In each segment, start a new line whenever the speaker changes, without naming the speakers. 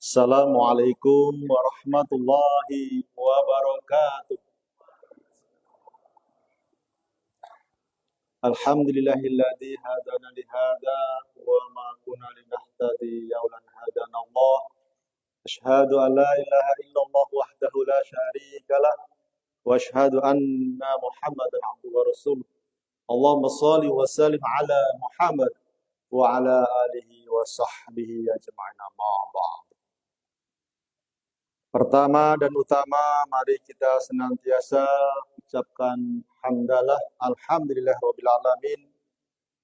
Assalamualaikum warahmatullahi wabarakatuh. Alhamdulillahilladzi hadana lihada wa ma kunna linahtadi laulan hadana Allah. Asyhadu an la ilaha illallah wahdahu la syarikalah wa asyhadu anna Muhammadan abduhu wa rasuluh. Allahumma shalli wa sallim ala Muhammad wa ala alihi wa sahbihi ajma'in. Amma ba'd. Pertama dan utama, mari kita senantiasa ucapkan hamdalah, alhamdulillah rabbil alamin,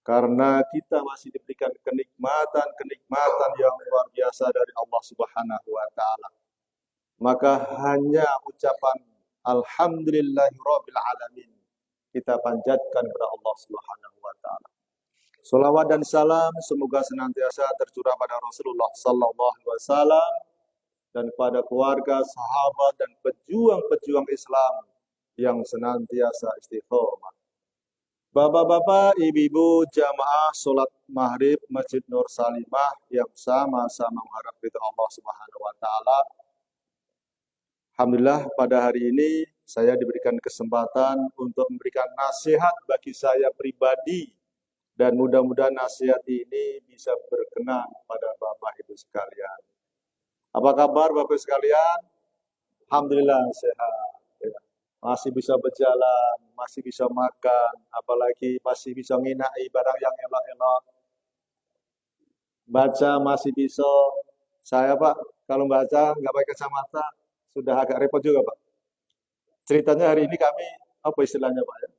karena kita masih diberikan kenikmatan yang luar biasa dari Allah Subhanahu wa taala. Maka hanya ucapan alhamdulillah rabbil alamin kita panjatkan kepada Allah Subhanahu wa taala. Salawat dan salam semoga senantiasa tercurah pada Rasulullah sallallahu alaihi wasallam dan kepada keluarga, sahabat, dan pejuang-pejuang Islam yang senantiasa istiqomah. Bapak-bapak, ibu-ibu, jamaah sholat maghrib Masjid Nur Salimah yang sama-sama mengharap ridha Allah Subhanahu wa taala. Alhamdulillah pada hari ini saya diberikan kesempatan untuk memberikan nasihat bagi saya pribadi, dan mudah-mudahan nasihat ini bisa berkenan pada Bapak Ibu sekalian. Apa kabar Bapak sekalian? Alhamdulillah sehat. Ya. Masih bisa berjalan, masih bisa makan, apalagi masih bisa nginai barang yang elok-elok. Baca masih bisa. Saya Pak, kalau baca nggak pakai kacamata, sudah agak repot juga Pak. Ceritanya hari ini kami, apa istilahnya Pak ya?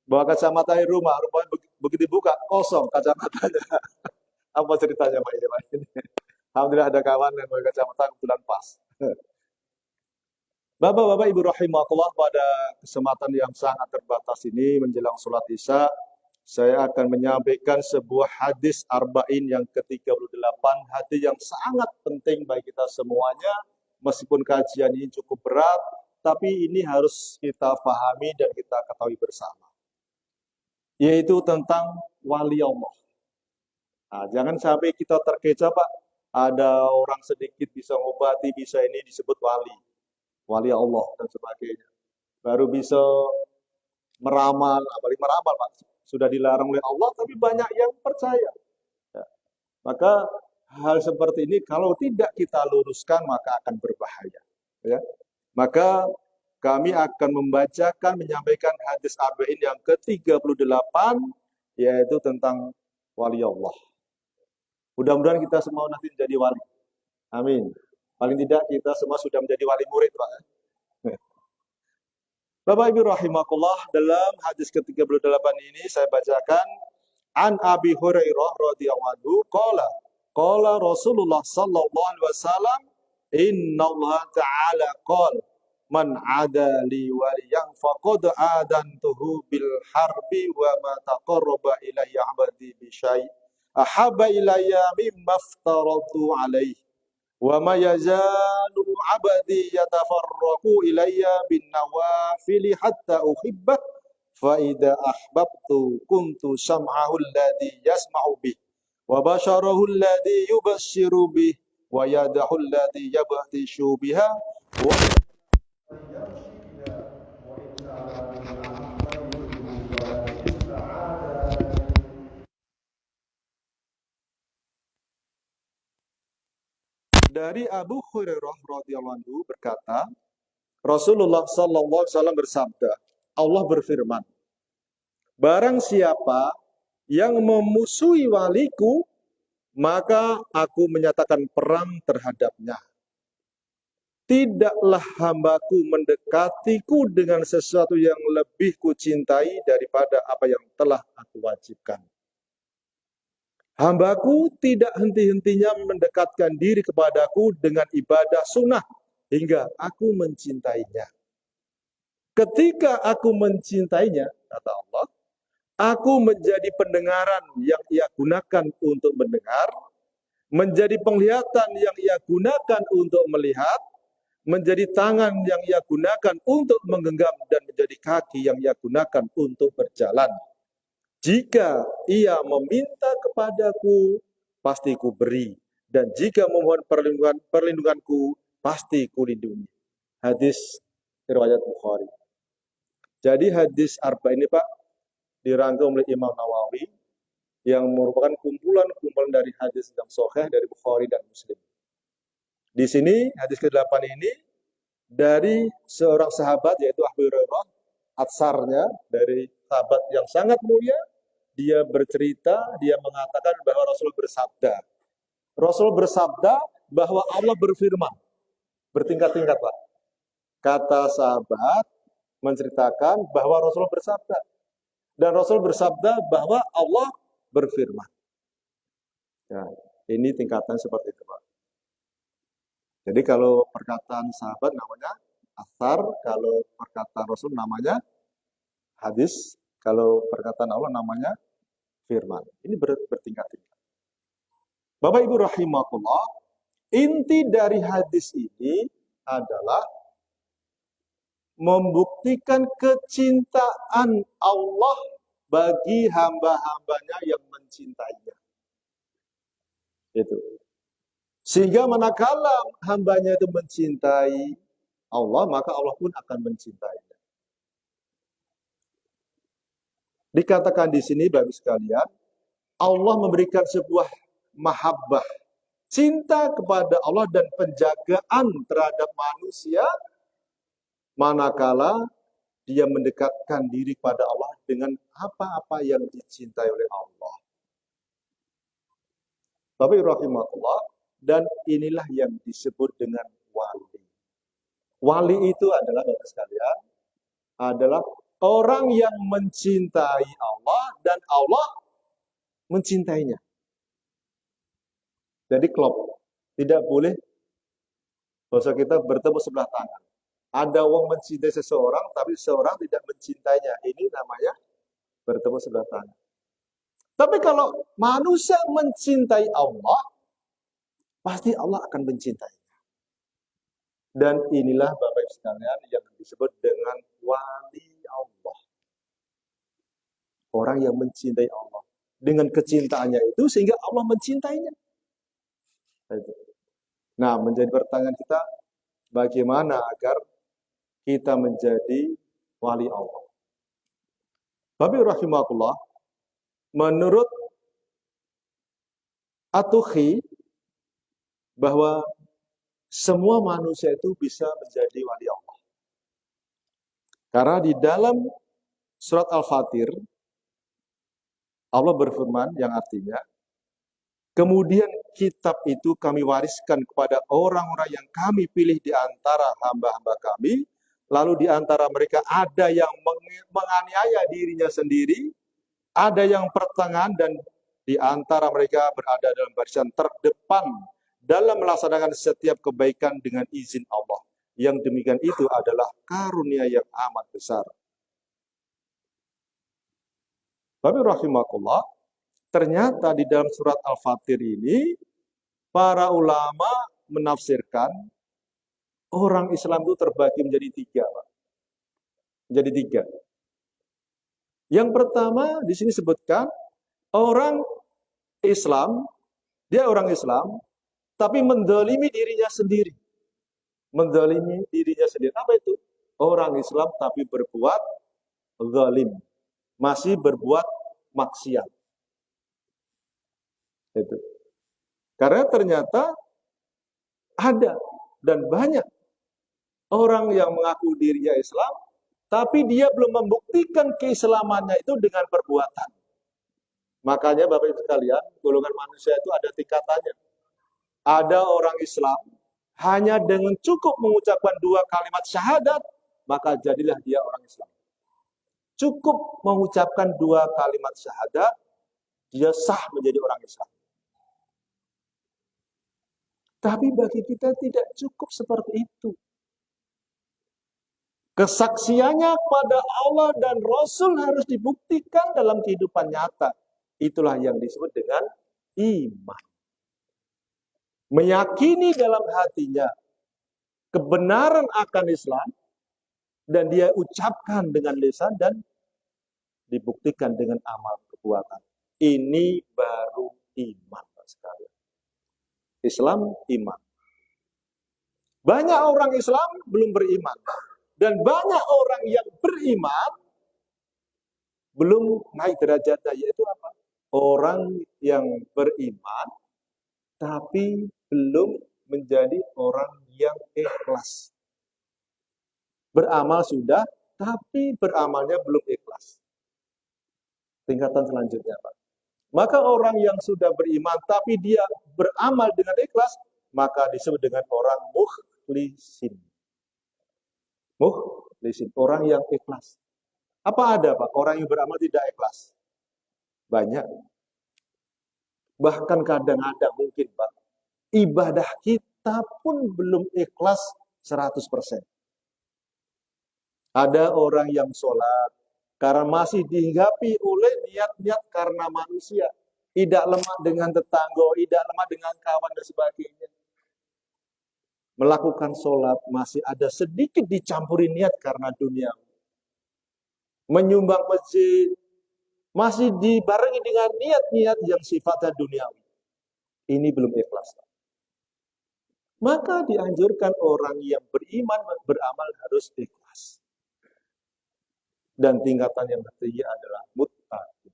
Bawa kacamata di rumah, rupanya begitu buka, kosong kacamatanya. Apa ceritanya Pak ini? Alhamdulillah ada kawan yang pakai kacamata kebetulan pas. Bapak-bapak Ibu rahimahullah, pada kesempatan yang sangat terbatas ini menjelang sholat Isya, saya akan menyampaikan sebuah hadis arba'in yang ke-38, hadis yang sangat penting bagi kita semuanya. Meskipun kajian ini cukup berat, tapi ini harus kita pahami dan kita ketahui bersama. Yaitu tentang wali Allah. Nah, jangan sampai kita terkecoh Pak. Ada orang sedikit bisa ngobati, bisa ini disebut wali Allah dan sebagainya. Baru bisa meramal, apalagi meramal Pak. Sudah dilarang oleh Allah, tapi banyak yang percaya. Ya. Maka hal seperti ini kalau tidak kita luruskan maka akan berbahaya. Ya. Maka kami akan membacakan, menyampaikan hadis arba'in yang ke-38, yaitu tentang wali Allah. Mudah-mudahan kita semua nanti menjadi wali. Amin. Paling tidak kita semua sudah menjadi wali murid, Pak. Bapak Ibu rahimakumullah, dalam hadis ke-38 ini saya bacakan an Abi Hurairah radhiyallahu anhu qala Rasulullah sallallahu alaihi wasallam innallaha ta'ala qala man 'ada li waliyan faqad adantuhu bil harbi wa ma taqarraba ilayya 'abdi bi syai' ahabba ilayya mimma aftaratu alaihi wa ma yazalu abadi yatafarraqu ilayya bin nawafili hatta uhibbah fa idza ahbabtu kuntu sam'ahu alladhi yasma'u bih wa basharahu alladhi yubashshiru bih wa yadahu alladhi yabtishu biha wa dari Abu Hurairah radhiyallahu anhu berkata, Rasulullah sallallahu alaihi wasallam bersabda, Allah berfirman, barang siapa yang memusuhi waliku, maka aku menyatakan perang terhadapnya. Tidaklah hambaku mendekatiku dengan sesuatu yang lebih kucintai daripada apa yang telah aku wajibkan. Hambaku tidak henti-hentinya mendekatkan diri kepadaku dengan ibadah sunnah hingga aku mencintainya. Ketika aku mencintainya, kata Allah, aku menjadi pendengaran yang ia gunakan untuk mendengar, menjadi penglihatan yang ia gunakan untuk melihat, menjadi tangan yang ia gunakan untuk menggenggam, dan menjadi kaki yang ia gunakan untuk berjalan. Jika ia meminta kepadaku, pasti ku beri. dan jika memohon perlindunganku pasti kulindungi. Hadis riwayat Bukhari. Jadi hadis arba ini Pak dirangkum oleh Imam Nawawi yang merupakan kumpulan dari hadis yang sahih dari Bukhari dan Muslim. Di sini hadis ke-8 ini dari seorang sahabat yaitu Abu Hurairah, atsarnya dari sahabat yang sangat mulia, dia bercerita, dia mengatakan bahwa Rasul bersabda. Rasul bersabda bahwa Allah berfirman, bertingkat-tingkat Pak. Kata sahabat menceritakan bahwa Rasul bersabda. Dan Rasul bersabda bahwa Allah berfirman. Nah, ini tingkatan seperti itu Pak. Jadi kalau perkataan sahabat namanya athar, kalau perkataan Rasul namanya hadis, kalau perkataan Allah namanya firman. Ini bertingkat-tingkat. Bapak Ibu rahimahullah, inti dari hadis ini adalah membuktikan kecintaan Allah bagi hamba-hambanya yang mencintainya. Itu. Sehingga manakala hambanya itu mencintai Allah, maka Allah pun akan mencintainya. Dikatakan di sini, Bapak sekalian, Allah memberikan sebuah mahabbah, cinta kepada Allah dan penjagaan terhadap manusia, manakala dia mendekatkan diri pada Allah dengan apa-apa yang dicintai oleh Allah. Bapak rahimahullah, dan inilah yang disebut dengan wali. Wali itu adalah, Bapak sekalian, adalah orang yang mencintai Allah dan Allah mencintainya. Jadi klop, tidak boleh bahasa kita bertemu sebelah tangan. Ada orang mencintai seseorang, tapi seseorang tidak mencintainya. Ini namanya bertemu sebelah tangan. Tapi kalau manusia mencintai Allah, pasti Allah akan mencintainya. Dan inilah Bapak Ibu sekalian yang disebut dengan wali Allah. Orang yang mencintai Allah. Dengan kecintaannya itu sehingga Allah mencintainya. Nah, menjadi pertanyaan kita, bagaimana agar kita menjadi wali Allah? Bapak Ibu rahimahullah, menurut At-Tuhi, bahwa semua manusia itu bisa menjadi wali Allah. Karena di dalam surat Al-Fatir, Allah berfirman yang artinya, kemudian kitab itu kami wariskan kepada orang-orang yang kami pilih di antara hamba-hamba kami, lalu di antara mereka ada yang menganiaya dirinya sendiri, ada yang pertengahan, dan di antara mereka berada dalam barisan terdepan dalam melaksanakan setiap kebaikan dengan izin Allah. Yang demikian itu adalah karunia yang amat besar. Bapak rahimakumullah, ternyata di dalam surat Al-Fatir ini, para ulama menafsirkan orang Islam itu terbagi menjadi tiga, Pak. Menjadi tiga. Yang pertama di sini sebutkan orang Islam, dia orang Islam, tapi mendolimi dirinya sendiri. Mendolimi dirinya sendiri. Apa itu? Orang Islam tapi berbuat zalim. Masih berbuat maksiat. Itu. Karena ternyata ada dan banyak orang yang mengaku dirinya Islam, tapi dia belum membuktikan keislamannya itu dengan perbuatan. Makanya Bapak Ibu sekalian, golongan manusia itu ada tingkatannya. Ada orang Islam, hanya dengan cukup mengucapkan 2 kalimat syahadat, maka jadilah dia orang Islam. Cukup mengucapkan 2 kalimat syahadat, dia sah menjadi orang Islam. Tapi bagi kita tidak cukup seperti itu. Kesaksiannya kepada Allah dan Rasul harus dibuktikan dalam kehidupan nyata. Itulah yang disebut dengan iman. Meyakini dalam hatinya kebenaran akan Islam, dan dia ucapkan dengan lisan dan dibuktikan dengan amal perbuatan. Ini baru iman, Pak sekalian. Islam, iman. Banyak orang Islam belum beriman. Dan banyak orang yang beriman belum naik derajatnya, yaitu apa? Orang yang beriman tapi belum menjadi orang yang ikhlas. Beramal sudah, tapi beramalnya belum ikhlas. Tingkatan selanjutnya, Pak. Maka orang yang sudah beriman tapi dia beramal dengan ikhlas, maka disebut dengan orang mukhlisin. Mukhlisin, orang yang ikhlas. Apa ada, Pak, orang yang beramal tidak ikhlas? Banyak. Bahkan kadang-kadang mungkin, Pak, ibadah kita pun belum ikhlas 100%. Ada orang yang sholat karena masih dihinggapi oleh niat-niat karena manusia. Tidak lemah dengan tetangga, tidak lemah dengan kawan dan sebagainya. Melakukan sholat masih ada sedikit dicampuri niat karena dunia. Menyumbang masjid masih dibarengi dengan niat-niat yang sifatnya duniawi. Ini belum ikhlas. Maka dianjurkan orang yang beriman beramal harus ikhlas. Dan tingkatan yang ketiga adalah muttaqin.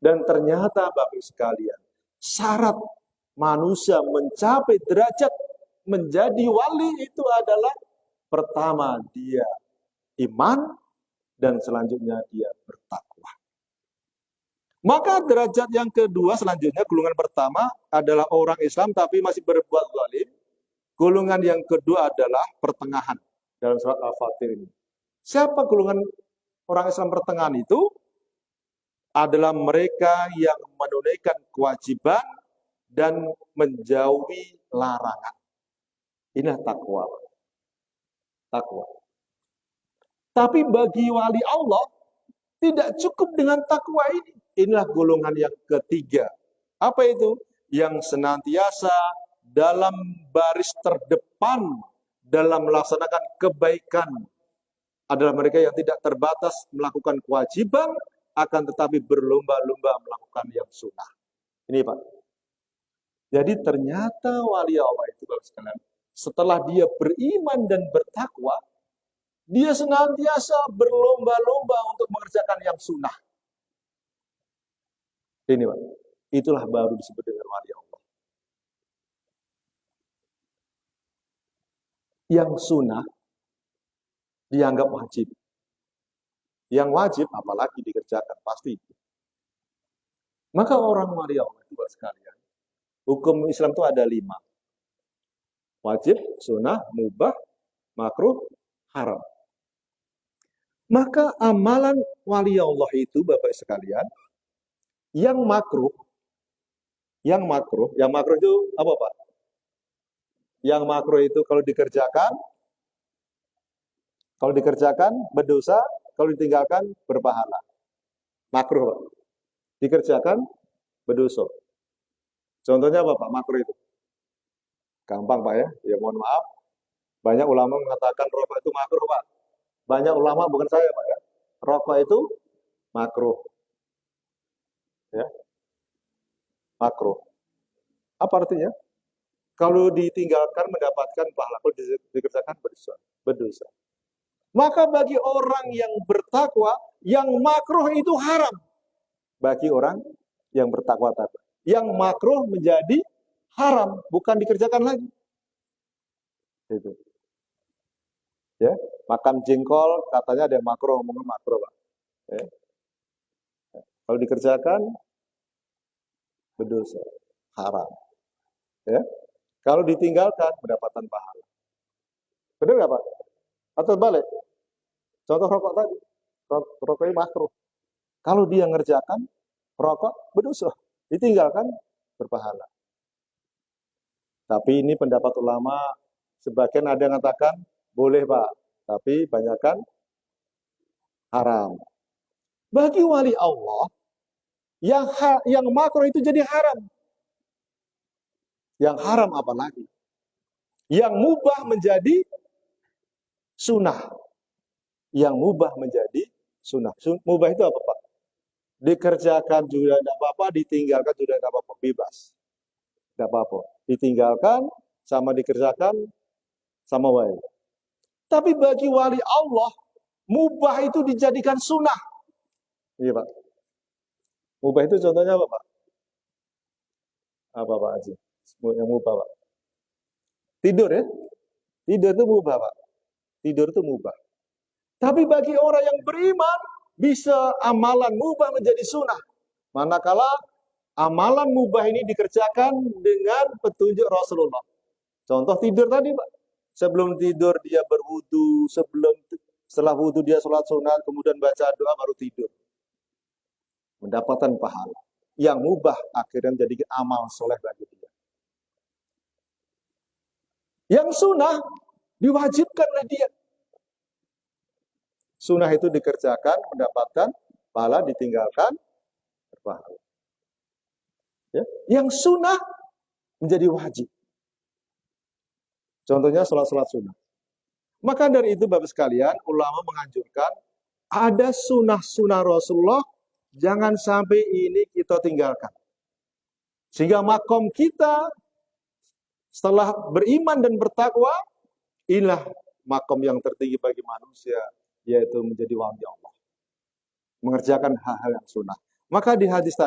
Dan ternyata Bapak sekalian, syarat manusia mencapai derajat menjadi wali itu adalah pertama dia iman dan selanjutnya dia bertakwa. Maka derajat yang kedua selanjutnya, golongan pertama adalah orang Islam tapi masih berbuat zalim. Golongan yang kedua adalah pertengahan dalam surat Al-Fatir ini. Siapa golongan orang Islam pertengahan itu? Adalah mereka yang menunaikan kewajiban dan menjauhi larangan. Inilah takwa. Takwa. Tapi bagi wali Allah, tidak cukup dengan takwa ini. Inilah golongan yang ketiga. Apa itu? Yang senantiasa dalam baris terdepan dalam melaksanakan kebaikan. Adalah mereka yang tidak terbatas melakukan kewajiban, akan tetapi berlomba-lomba melakukan yang sunnah. Ini Pak. Jadi ternyata wali Allah itu, Bapak sekalian, setelah dia beriman dan bertakwa, dia senantiasa berlomba-lomba untuk mengerjakan yang sunnah. Ini Pak. Itulah baru disebut dengan wali Allah. Yang sunnah dianggap wajib. Yang wajib apalagi dikerjakan, pasti. Maka orang wali Allah itu sekalian, hukum Islam itu ada 5. Wajib, sunnah, mubah, makruh, haram. Maka amalan wali Allah itu Bapak sekalian, yang makruh itu apa Pak? Yang makruh itu kalau dikerjakan berdosa, kalau ditinggalkan berpahala. Makruh Pak. Dikerjakan berdosa. Contohnya apa Pak? Makruh itu. Gampang Pak ya. Ya mohon maaf. Banyak ulama mengatakan rokok itu makruh Pak. Banyak ulama, bukan saya Pak ya. Rokok itu makruh. Ya. Makruh. Apa artinya? Kalau ditinggalkan mendapatkan pahala, kalau dikerjakan berdosa. Maka bagi orang yang bertakwa, yang makruh itu haram. Bagi orang yang bertakwa tadi. Yang makruh menjadi haram, bukan dikerjakan lagi. Itu. Ya, makan jengkol katanya ada yang makruh, ngomongin makruh, Pak. Ya. Kalau dikerjakan berdosa, haram. Ya. Kalau ditinggalkan mendapatkan pahala. Benar nggak Pak? Atau balik? Contoh rokok tadi, rokoknya makruh. Kalau dia ngerjakan rokok berdosa, ditinggalkan berpahala. Tapi ini pendapat ulama, sebagian ada yang mengatakan boleh Pak, tapi banyakkan haram. Bagi wali Allah, yang makruh itu jadi haram. Yang haram apalagi? Yang mubah menjadi sunnah. Yang mubah menjadi sunnah. Mubah itu apa Pak? Dikerjakan juga tidak apa-apa, ditinggalkan juga tidak apa-apa, bebas. Tidak apa-apa. Ditinggalkan sama dikerjakan sama baik. Tapi bagi wali Allah, mubah itu dijadikan sunnah. Iya Pak. Mubah itu contohnya apa Pak? Apa Pak Haji? Yang mubah Pak? Tidur ya? Tidur itu mubah Pak. Tidur itu mubah. Tapi bagi orang yang beriman, bisa amalan mubah menjadi sunnah. Manakala amalan mubah ini dikerjakan dengan petunjuk Rasulullah. Contoh tidur tadi Pak. Sebelum tidur dia berwudu, setelah wudu dia sholat sunat, kemudian baca doa baru tidur. Mendapatkan pahala. Yang mubah akhirnya menjadi amal soleh bagi dia. Yang sunnah diwajibkan oleh dia. Sunnah itu dikerjakan, mendapatkan pahala, ditinggalkan, berpahala. Ya. Yang sunnah menjadi wajib. Contohnya sholat-sholat sunnah. Maka dari itu Bapak sekalian, ulama menganjurkan ada sunnah-sunnah Rasulullah, jangan sampai ini kita tinggalkan. Sehingga makom kita setelah beriman dan bertakwa, inilah makom yang tertinggi bagi manusia, yaitu menjadi wali Allah. Mengerjakan hal-hal yang sunnah. Maka di hadis tadi